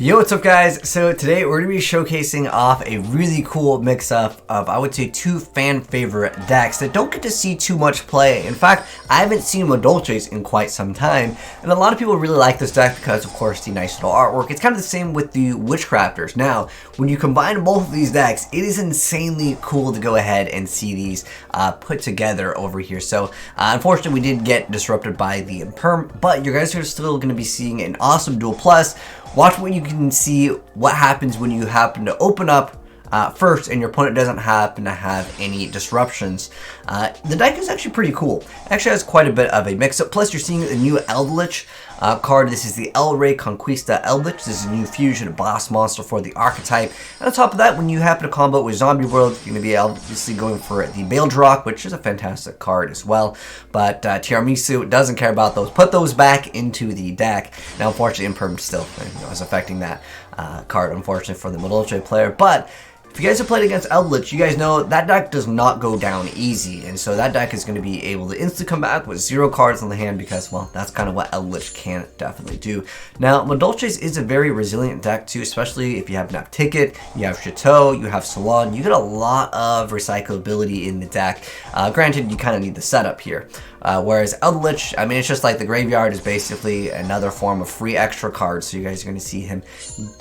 Yo, what's up guys? So today we're going to be showcasing off a really cool mix-up of, I would say, two fan favorite decks that don't get to see too much play. In fact, I haven't seen Madolche's in quite some time, and a lot of people really like this deck because, of course, the nice little artwork. It's kind of the same with the WitchCrafters. Now, when you combine both of these decks, it is insanely cool to go ahead and see these put together over here. So, unfortunately, we did get disrupted by the Imperm, but you guys are still going to be seeing an awesome duel. Plus, watch what you can see what happens when you happen to open up first and your opponent doesn't happen to have any disruptions. The deck is actually pretty cool. It actually has quite a bit of a mix-up. Plus, you're seeing a new Eldritch card. This is the El Rey Conquista Eldritch. This is a new fusion boss monster for the archetype. And on top of that, when you happen to combo with Zombie World, you're going to be obviously going for the Baildrock, which is a fantastic card as well. But Tiramisu doesn't care about those. Put those back into the deck. Now, unfortunately, Imperm still is affecting that card, unfortunately, for the Madolche player. But if you guys have played against Eldritch, you guys know that deck does not go down easy, and so that deck is going to be able to instantly come back with 0 cards on the hand because, well, that's kind of what Eldritch can definitely do. Now, Madolche's is a very resilient deck too, especially if you have Nap Ticket, you have Chateau, you have Salon. You get a lot of recyclability in the deck. Granted, you kind of need the setup here. Whereas Eldritch, I mean, it's just like the graveyard is basically another form of free extra cards, so you guys are going to see him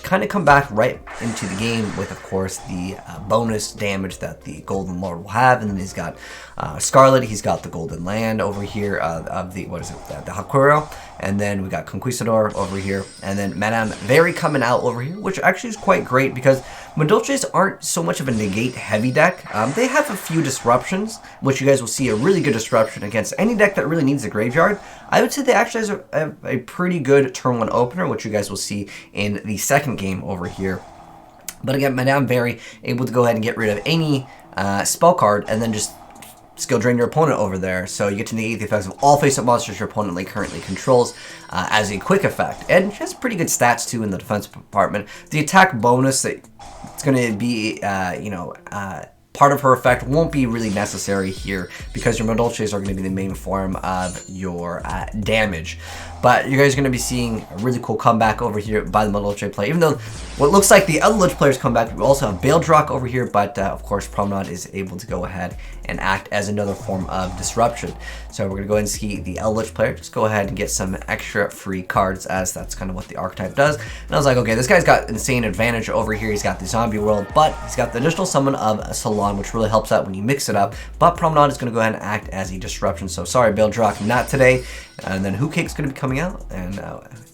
kind of come back right into the game with, of course, the bonus damage that the Golden Lord will have. And then he's got Scarlet, he's got the Golden Land over here of the, what is it, the Hakuro. And then we got Conquistador over here, and then Madame Very coming out over here, which actually is quite great because Madolches aren't so much of a negate heavy deck. They have a few disruptions, which you guys will see a really good disruption against any deck that really needs a graveyard. I would say they actually have a pretty good turn 1 opener, which you guys will see in the second game over here. But again, Madame Very able to go ahead and get rid of any spell card and then just skill drain your opponent over there, so you get to negate the effects of all face-up monsters your opponent currently controls as a quick effect. And she has pretty good stats too in the defense department. The attack bonus that it's going to be, part of her effect won't be really necessary here because your Madolches are going to be the main form of your damage. But you guys are going to be seeing a really cool comeback over here by the Madolche player. Even though what looks like the Eldritch players come back, we also have Baildrock over here, but of course Promenade is able to go ahead and act as another form of disruption. So we're going to go ahead and see the Eldritch player just go ahead and get some extra free cards, as that's kind of what the archetype does. And I was like, okay, this guy's got insane advantage over here. He's got the Zombie World, but he's got the additional summon of Salon, which really helps out when you mix it up. But Promenade is going to go ahead and act as a disruption. So sorry, Baildrock, not today. And then Who Cake's going to be coming out, and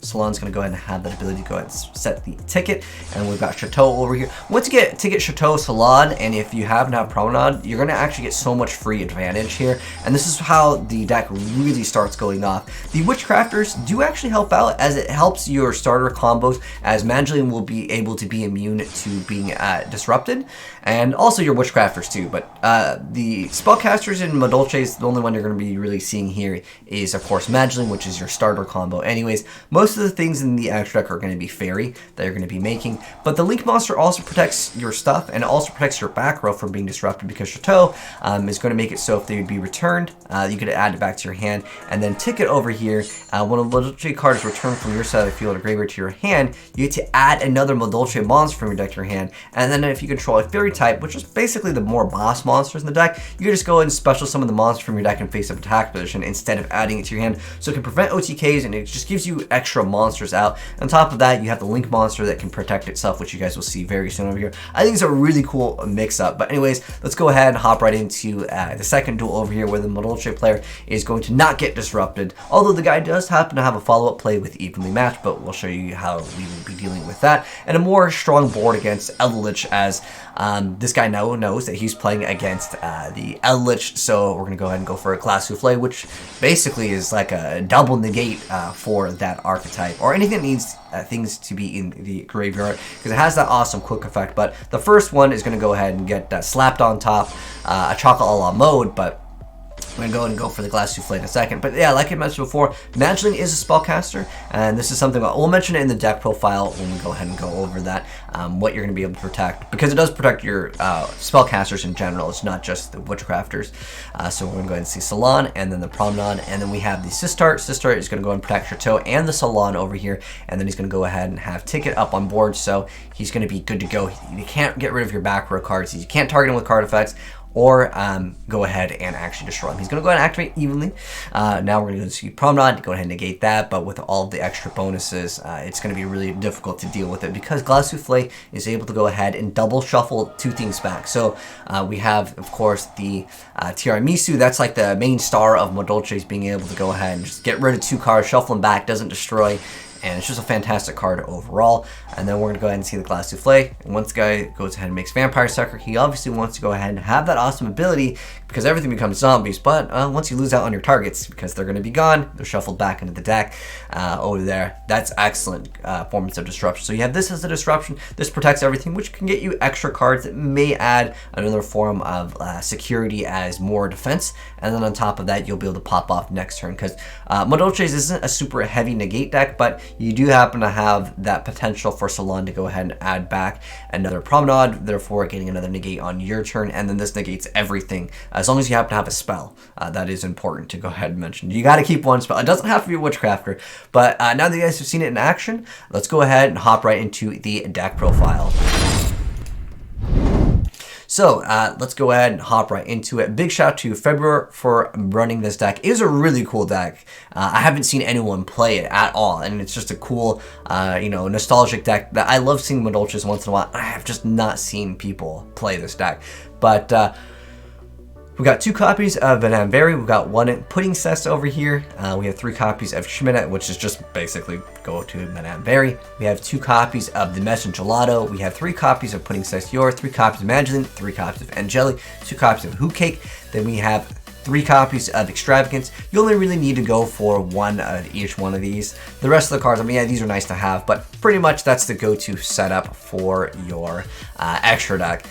Salon's going to go ahead and have that ability to go ahead and set the ticket. And we've got Chateau over here. Once you get ticket Chateau, Salon, and if you happen to have Promenade, you're going to actually get so much free advantage here. And this is how the deck really starts going off. The WitchCrafters do actually help out, as it helps your starter combos, as Madolche will be able to be immune to being disrupted, and also your WitchCrafters too. But the Spellcasters in Madolche's, the only one you're going to be really seeing here is, of course, Madolche, which is your starter combo. Anyways, most of the things in the extra deck are going to be Fairy that you're going to be making, but the Link Monster also protects your stuff and also protects your back row from being disrupted, because Chateau is going to make it so if they would be returned, you could add it back to your hand. And then Ticket over here, when a Madolche card is returned from your side of the field or graveyard to your hand, you get to add another Madolche monster from your deck to your hand. And then if you control a Fairy type, which is basically the more boss monsters in the deck, you can just go ahead and special summon the monster from your deck in face-up attack position instead of adding it to your hand, so it can prevent OTKs and it just gives you extra monsters out. On top of that, you have the Link monster that can protect itself, which you guys will see very soon over here. I think it's a really cool mix-up. But anyways, let's go ahead and hop right into the second duel over here, where the Madolche player is going to not get disrupted, although the guy does happen to have a follow-up play with Evenly Matched, but we'll show you how we will be dealing with that. And a more strong board against Eldritch, as this guy now knows that he's playing against the Eldritch, so we're going to go ahead and go for a Glass Souffle, which basically is like a double negate for that archetype, or anything that needs things to be in the graveyard, because it has that awesome quick effect. But the first one is going to go ahead and get slapped on top, a Chocolate a la mode, but I'm going to go ahead and go for the Glass Souffle in a second. But yeah, like I mentioned before, Madolche is a spellcaster, and this is something that we'll mention it in the deck profile when we go ahead and go over that, what you're going to be able to protect, because it does protect your spellcasters in general. It's not just the WitchCrafters. So we're going to go ahead and see Salon, and then the Promenade, and then we have the Sistart. Sistart is going to go ahead and protect Chateau and the Salon over here, and then he's going to go ahead and have Ticket up on board, so he's going to be good to go. You can't get rid of your back row cards. You can't target him with card effects, or go ahead and actually destroy him. He's going to go ahead and activate evenly. Now we're going to go see Promenade, go ahead and negate that, but with all of the extra bonuses, it's going to be really difficult to deal with it, because Glass Souffle is able to go ahead and double shuffle 2 things back. So we have, of course, the Tiramisu. That's like the main star of Madolche's, being able to go ahead and just get rid of 2 cards, shuffle them back, doesn't destroy. And it's just a fantastic card overall. And then we're going to go ahead and see the Glass Souffle. And once the guy goes ahead and makes Vampire Sucker, he obviously wants to go ahead and have that awesome ability, because everything becomes zombies. But once you lose out on your targets, because they're going to be gone, they're shuffled back into the deck over there. That's excellent forms of disruption. So you have this as a disruption. This protects everything, which can get you extra cards that may add another form of security as more defense. And then on top of that, you'll be able to pop off next turn, because Madolche's isn't a super heavy negate deck, but you do happen to have that potential for Salon to go ahead and add back another Promenade, therefore getting another negate on your turn, and then this negates everything, as long as you happen to have a spell. That is important to go ahead and mention. You got to keep one spell. It doesn't have to be a WitchCrafter, but now that you guys have seen it in action, let's go ahead and hop right into the deck profile. So let's go ahead and hop right into it. Big shout out to February for running this deck. It is a really cool deck. I haven't seen anyone play it at all, and it's just a cool, nostalgic deck that I love seeing Madolches once in a while. I have just not seen people play this deck, but we've got 2 copies of Madame Berry. We've got 1 Pudding Cess over here. We have 3 copies of Cheminette, which is just basically go to Madame Berry. We have 2 copies of the Mess and Gelato. We have 3 copies of Pudding Cess Yor, 3 copies of Magdalene, 3 copies of Angeli, 2 copies of Hoot Cake. Then we have 3 copies of Extravagance. You only really need to go for 1 of each one of these. The rest of the cards, I mean, yeah, these are nice to have, but pretty much that's the go-to setup for your extra deck.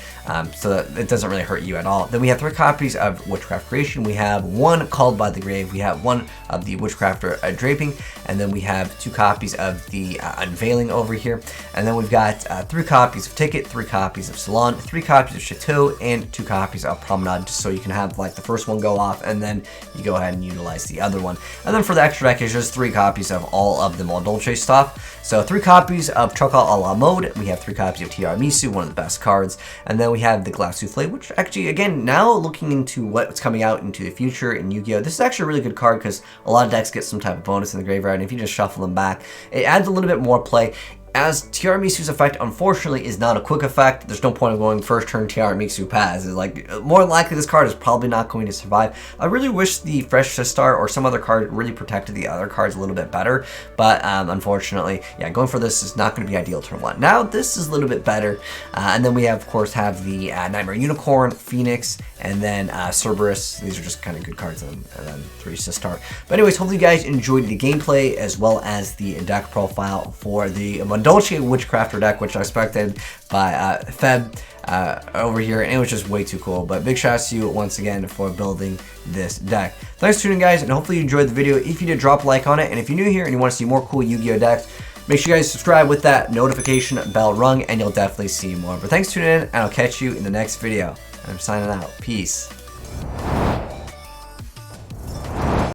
So that it doesn't really hurt you at all. Then we have 3 copies of Witchcraft Creation. We have 1 Called by the Grave. We have 1 of the WitchCrafter Draping, and then we have 2 copies of the Unveiling over here. And then we've got 3 copies of Ticket, 3 copies of Salon, 3 copies of Chateau, and 2 copies of Promenade, just so you can have like the first one go off, and then you go ahead and utilize the other one. And then for the extra deck, it's just 3 copies of all of the Madolche stuff. So 3 copies of Chocolat a la Mode. We have 3 copies of Tiramisu, one of the best cards. And then we have the Glass Souffle, which actually, again, now looking into what's coming out into the future in Yu-Gi-Oh! This is actually a really good card, because a lot of decks get some type of bonus in the graveyard, and if you just shuffle them back, it adds a little bit more play. As Tiramisu's effect, unfortunately, is not a quick effect. There's no point of going first turn Tiramisu pass. It's like, more likely this card is probably not going to survive. I really wish the Fresh Sistar or some other card really protected the other cards a little bit better, but unfortunately, yeah, going for this is not going to be ideal turn 1. Now, this is a little bit better, and then we have, of course, have the Nightmare Unicorn, Phoenix, and then Cerberus. These are just kind of good cards, and then 3 Sistar. But anyways, hopefully you guys enjoyed the gameplay as well as the deck profile for the Madolche WitchCrafter deck, which I expected by Feb over here, and it was just way too cool. But big shout out to you once again for building this deck. Thanks for tuning in, guys, and hopefully you enjoyed the video. If you did, drop a like on it, and if you're new here and you want to see more cool Yu-Gi-Oh decks, make sure you guys subscribe with that notification bell rung, and you'll definitely see more. But thanks for tuning in, and I'll catch you in the next video. I'm signing out. Peace.